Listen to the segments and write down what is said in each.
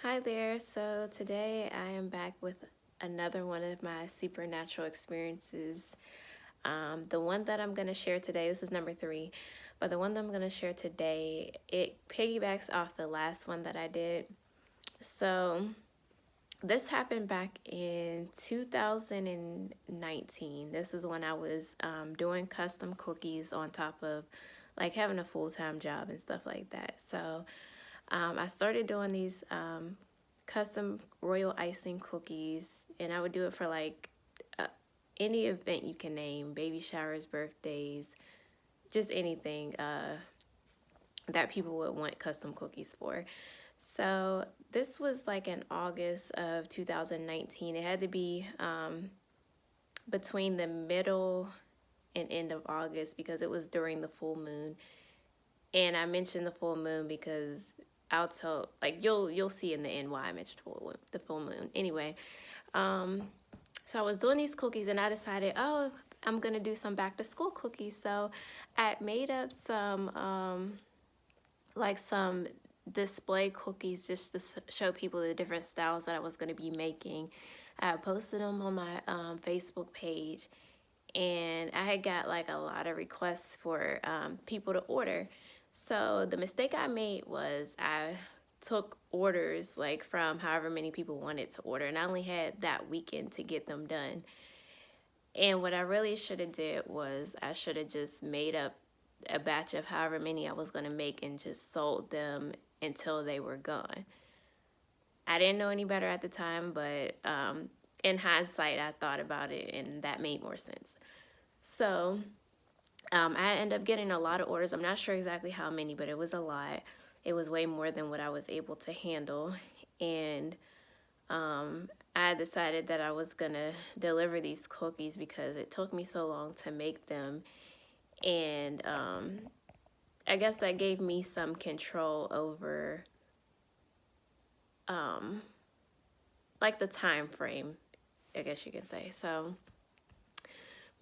Hi there. So today I am back with another one of my supernatural experiences. The one that I'm going to share today, this is number 3, but the one that I'm going to share today, it piggybacks off the last one that I did. So this happened back in 2019. This is when I was doing custom cookies on top of like having a full-time job and stuff like that. So I started doing these custom royal icing cookies, and I would do it for like uh, any event you can name, baby showers, birthdays, just anything that people would want custom cookies for. So this was like in August of 2019. It had to be between the middle and end of August because it was during the full moon. And I mentioned the full moon because I'll tell, like, you'll see in the end why I mentioned the full moon. Anyway, so I was doing these cookies and I decided, oh, I'm gonna do some back to school cookies. So I made up some like some display cookies just to show people the different styles that I was gonna be making. I posted them on my Facebook page, and I had got like a lot of requests for people to order. So the mistake I made was I took orders like from however many people wanted to order, and I only had that weekend to get them done. And what I really should have did was I should have just made up a batch of however many I was going to make and just sold them until they were gone. I didn't know any better at the time, but in hindsight, I thought about it and that made more sense. So I ended up getting a lot of orders. I'm not sure exactly how many, but it was a lot. It was way more than what I was able to handle. And I decided that I was going to deliver these cookies because it took me so long to make them. And I guess that gave me some control over like the time frame, I guess you can say. So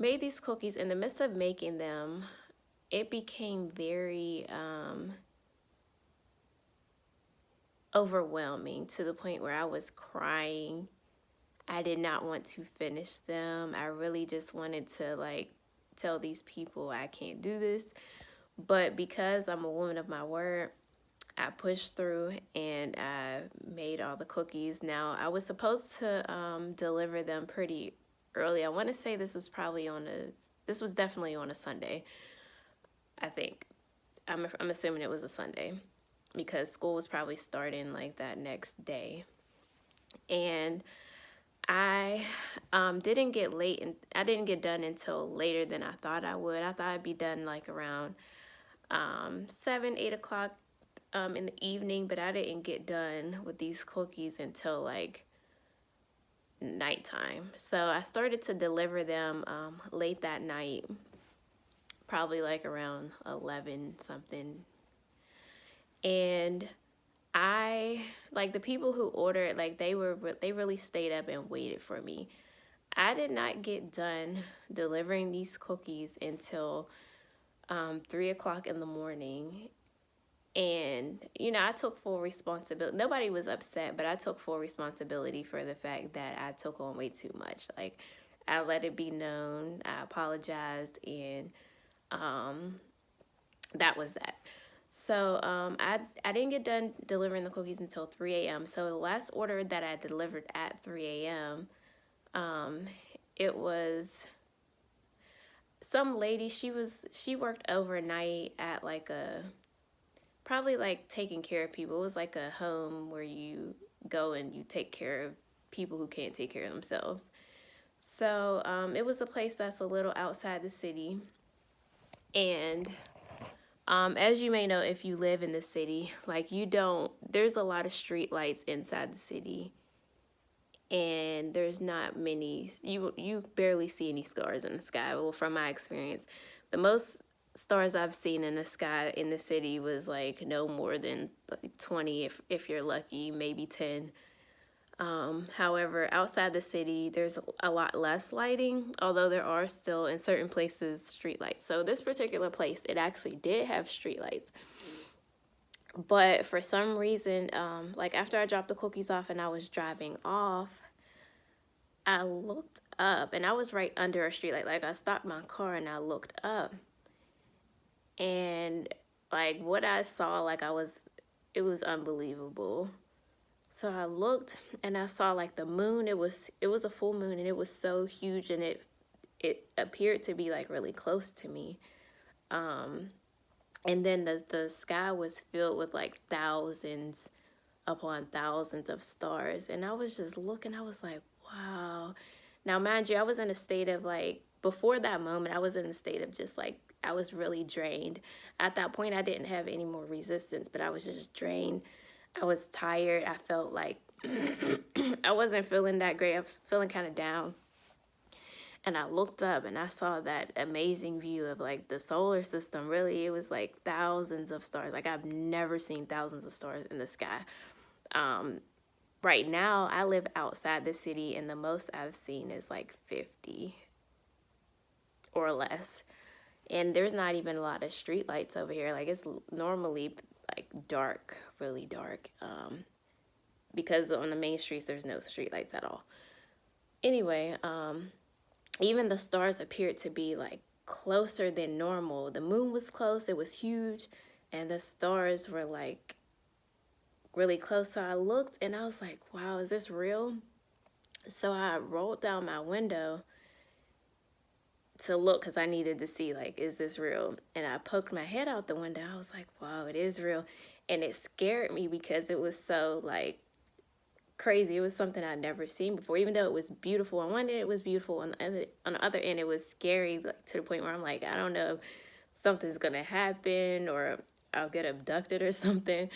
made these cookies. In the midst of making them, it became very overwhelming to the point where I was crying. I did not want to finish them. I really just wanted to like tell these people I can't do this. But because I'm a woman of my word, I pushed through and I made all the cookies. Now, I was supposed to deliver them pretty early. I want to say this was definitely on a Sunday, I think. I'm assuming it was a Sunday because school was probably starting like that next day. And I didn't get late, and I didn't get done until later than I thought I would. I thought I'd be done like around 7, 8 o'clock in the evening, but I didn't get done with these cookies until like nighttime. So I started to deliver them late that night, probably like around 11 something. And I like the people who ordered, like they really stayed up and waited for me. I did not get done delivering these cookies until 3 o'clock in the morning. And, you know, I took full responsibility. Nobody was upset, but I took full responsibility for the fact that I took on way too much. Like, I let it be known. I apologized, and that was that. So I didn't get done delivering the cookies until 3 a.m. So the last order that I delivered at 3 a.m., it was some lady. She worked overnight at like a, probably like taking care of people. It was like a home where you go and you take care of people who can't take care of themselves. So it was a place that's a little outside the city. And as you may know, if you live in the city, like there's a lot of street lights inside the city. And there's not many, you barely see any stars in the sky. Well, from my experience, the most stars I've seen in the sky in the city was like no more than like 20 if you're lucky, maybe 10. However, outside the city, there's a lot less lighting, although there are still in certain places street lights. So this particular place, it actually did have street lights. But for some reason, like after I dropped the cookies off and I was driving off, I looked up and I was right under a street light. Like I stopped my car and I looked up, and like what I saw, it was unbelievable. So I looked and I saw like the moon. It was a full moon and it was so huge, and it appeared to be like really close to me. Um, and then the sky was filled with like thousands upon thousands of stars, and I was just looking. I was like, wow. Now, mind you, I was in a state of like, before that moment, I was in a state of just like, I was really drained. At that point, I didn't have any more resistance, but I was just drained. I was tired. I felt like I wasn't feeling that great. I was feeling kind of down. And I looked up and I saw that amazing view of like the solar system. Really, it was like thousands of stars. Like I've never seen thousands of stars in the sky. Um, right now, I live outside the city, and the most I've seen is like 50 or less. And there's not even a lot of street lights over here. Like it's normally like dark, really dark. Because on the main streets there's no street lights at all. Anyway, even the stars appeared to be like closer than normal. The moon was close, it was huge, and the stars were like really close. So I looked and I was like, wow, is this real? So I rolled down my window to look because I needed to see, like, is this real? And I poked my head out the window. I was like, wow, it is real. And it scared me because it was so like crazy. It was something I'd never seen before, even though it was beautiful. On one end, it was beautiful. On the other end, it was scary, like, to the point where I'm like, I don't know if something's going to happen or I'll get abducted or something.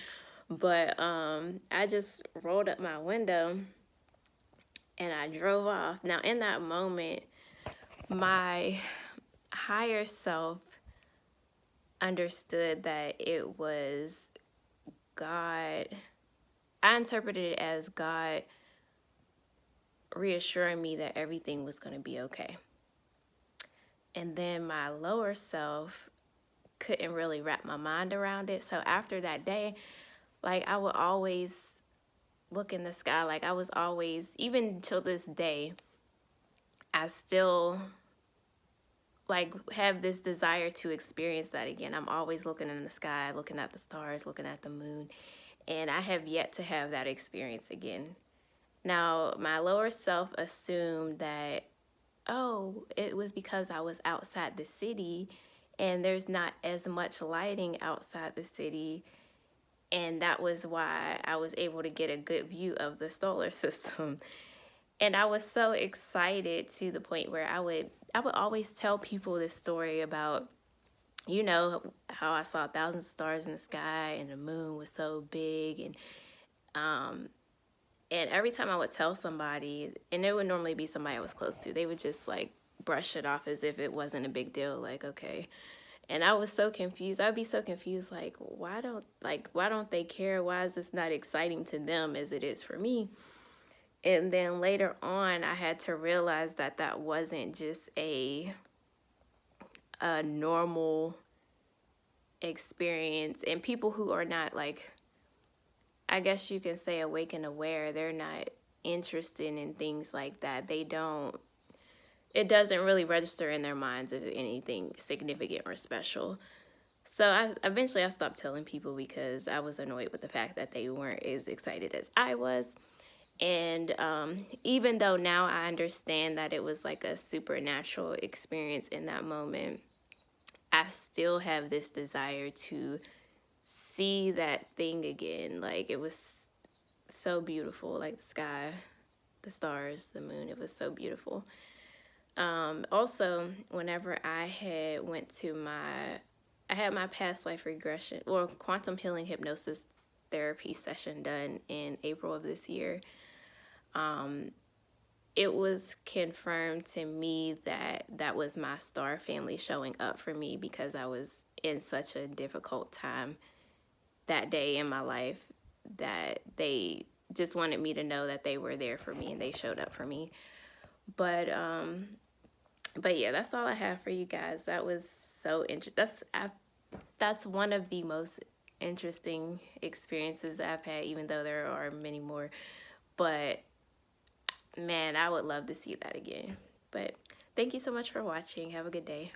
But I just rolled up my window and I drove off. Now, in that moment, my higher self understood that it was God. I interpreted it as God reassuring me that everything was going to be okay. And then my lower self couldn't really wrap my mind around it. So after that day, like I would always look in the sky. Like I was always, even till this day, I still like have this desire to experience that again. I'm always looking in the sky, looking at the stars, looking at the moon, and I have yet to have that experience again. Now, my lower self assumed that, oh, it was because I was outside the city and there's not as much lighting outside the city, and that was why I was able to get a good view of the solar system. And I was so excited to the point where I would always tell people this story about, you know, how I saw thousands of stars in the sky and the moon was so big. And every time I would tell somebody, and it would normally be somebody I was close to, they would just like brush it off as if it wasn't a big deal, like, okay. And I was so confused. I'd be so confused, like, why don't they care? Why is this not exciting to them as it is for me? And then later on, I had to realize that that wasn't just a normal experience. And people who are not, like, I guess you can say awake and aware, they're not interested in things like that. It doesn't really register in their minds as anything significant or special. So eventually I stopped telling people because I was annoyed with the fact that they weren't as excited as I was. And even though now I understand that it was like a supernatural experience in that moment, I still have this desire to see that thing again. Like it was so beautiful, like the sky, the stars, the moon. It was so beautiful. Also, whenever I had my past life regression or quantum healing hypnosis therapy session done in April of this year. It was confirmed to me that that was my star family showing up for me because I was in such a difficult time that day in my life that they just wanted me to know that they were there for me and they showed up for me. But yeah, that's all I have for you guys. That was so interesting. That's one of the most interesting experiences I've had, even though there are many more. But man, I would love to see that again. But thank you so much for watching. Have a good day.